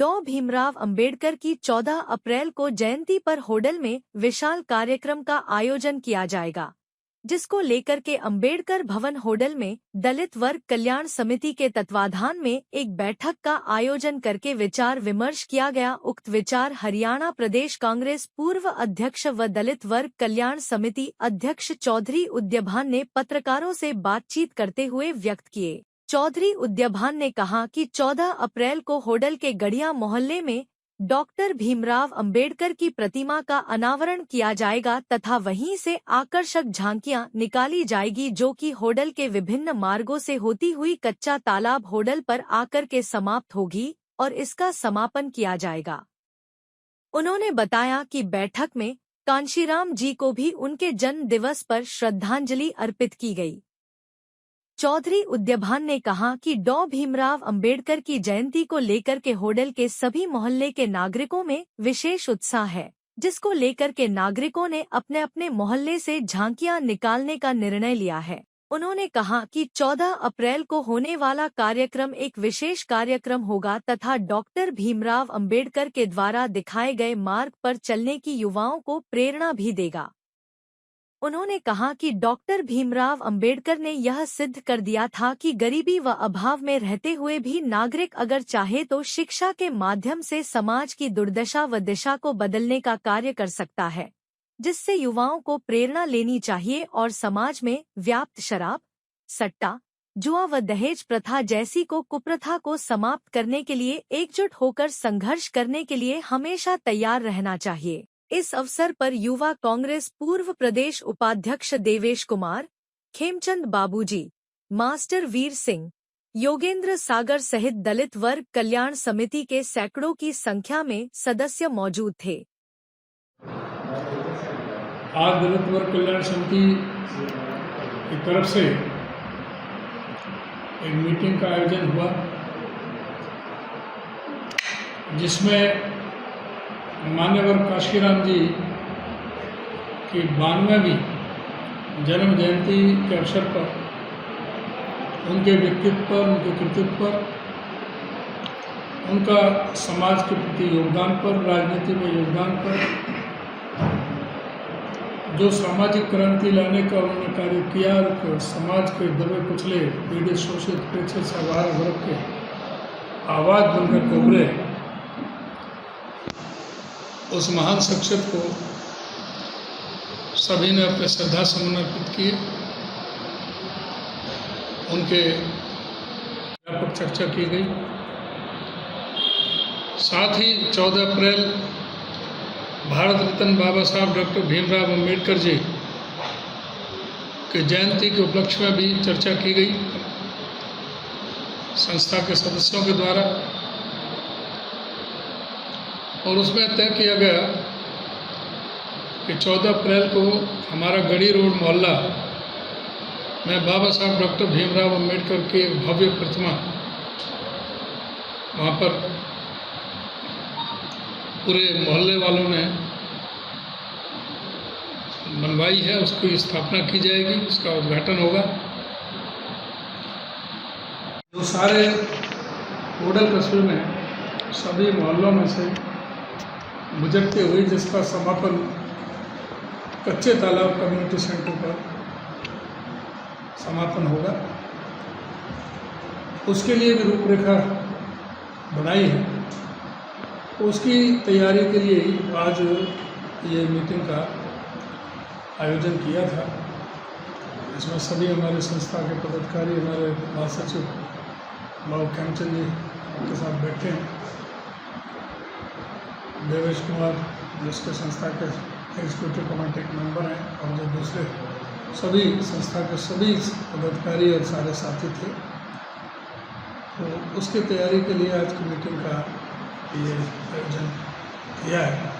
डॉ भीमराव अंबेडकर की 14 अप्रैल को जयंती पर होडल में विशाल कार्यक्रम का आयोजन किया जाएगा, जिसको लेकर के अंबेडकर भवन होडल में दलित वर्ग कल्याण समिति के तत्वाधान में एक बैठक का आयोजन करके विचार विमर्श किया गया। उक्त विचार हरियाणा प्रदेश कांग्रेस पूर्व अध्यक्ष व दलित वर्ग कल्याण समिति अध्यक्ष चौधरी उद्यभान ने पत्रकारों से बातचीत करते हुए व्यक्त किए। चौधरी उद्यभान ने कहा कि 14 अप्रैल को होडल के गढ़िया मोहल्ले में डॉक्टर भीमराव अंबेडकर की प्रतिमा का अनावरण किया जाएगा तथा वहीं से आकर्षक झांकियां निकाली जाएगी, जो कि होडल के विभिन्न मार्गों से होती हुई कच्चा तालाब होडल पर आकर के समाप्त होगी और इसका समापन किया जाएगा। उन्होंने बताया कि बैठक में कांशीराम जी को भी उनके जन्म दिवस पर श्रद्धांजलि अर्पित की गई। चौधरी उद्यभान ने कहा कि डॉ भीमराव अंबेडकर की जयंती को लेकर के होडल के सभी मोहल्ले के नागरिकों में विशेष उत्साह है, जिसको लेकर के नागरिकों ने अपने अपने मोहल्ले से झांकियां निकालने का निर्णय लिया है। उन्होंने कहा कि 14 अप्रैल को होने वाला कार्यक्रम एक विशेष कार्यक्रम होगा तथा डॉक्टर भीमराव अंबेडकर के द्वारा दिखाए गए मार्ग पर चलने की युवाओं को प्रेरणा भी देगा। उन्होंने कहा कि डॉक्टर भीमराव अंबेडकर ने यह सिद्ध कर दिया था कि गरीबी व अभाव में रहते हुए भी नागरिक अगर चाहे तो शिक्षा के माध्यम से समाज की दुर्दशा व दिशा को बदलने का कार्य कर सकता है, जिससे युवाओं को प्रेरणा लेनी चाहिए और समाज में व्याप्त शराब, सट्टा, जुआ व दहेज प्रथा जैसी कुप्रथा को समाप्त करने के लिए एकजुट होकर संघर्ष करने के लिए हमेशा तैयार रहना चाहिए। इस अवसर पर युवा कांग्रेस पूर्व प्रदेश उपाध्यक्ष देवेश कुमार, खेमचंद बाबूजी, मास्टर वीर सिंह, योगेंद्र सागर सहित दलित वर्ग कल्याण समिति के सैकड़ों की संख्या में सदस्य मौजूद थे। आज दलित वर्ग कल्याण समिति की तरफ से एक मीटिंग का आयोजन हुआ, जिसमें मान्यवर काशीराम जी की 92वीं जन्म जयंती के अवसर पर उनके व्यक्तित्व पर, उनके कृतित्व पर, उनका समाज के प्रति योगदान पर, राजनीति में योगदान पर, जो सामाजिक क्रांति लाने का उन्होंने कार्य किया और समाज के दबे कुचले, पीड़ित, शोषित, उपेक्षित, सर्वहारा वर्ग के आवाज़ बनकर के उभरे, उस महान शख्सियत को सभी ने अपने श्रद्धा सुमन अर्पित किए। उनके व्यापक चर्चा की गई। साथ ही 14 अप्रैल भारत रत्न बाबा साहब डॉक्टर भीमराव अंबेडकर जी के जयंती के उपलक्ष्य में भी चर्चा की गई संस्था के सदस्यों के द्वारा, और उसमें तय किया गया कि 14 अप्रैल को हमारा गढ़ी रोड मोहल्ला में बाबा साहब डॉक्टर भीमराव अंबेडकर की भव्य प्रतिमा वहाँ पर पूरे मोहल्ले वालों ने बनवाई है, उसकी स्थापना की जाएगी, उसका उद्घाटन होगा। जो सारे होडल कस्बे में सभी मोहल्लों में से गुजरते हुए जिसका समापन कच्चे तालाब कम्युनिटी सेंटर पर समापन होगा, उसके लिए भी रूपरेखा बनाई है। उसकी तैयारी के लिए ही आज ये मीटिंग का आयोजन किया था। इसमें सभी हमारे संस्था के पदाधिकारी, हमारे महासचिव बाबू खेमचंद जी के साथ बैठे हैं, देवेश कुमार जिसके संस्था के एग्जीक्यूटिव कमेटी के मेंबर हैं, और जो दूसरे सभी संस्था के सभी पदाधिकारी और सारे साथी थे, तो उसकी तैयारी के लिए आज की मीटिंग का ये आयोजन किया है।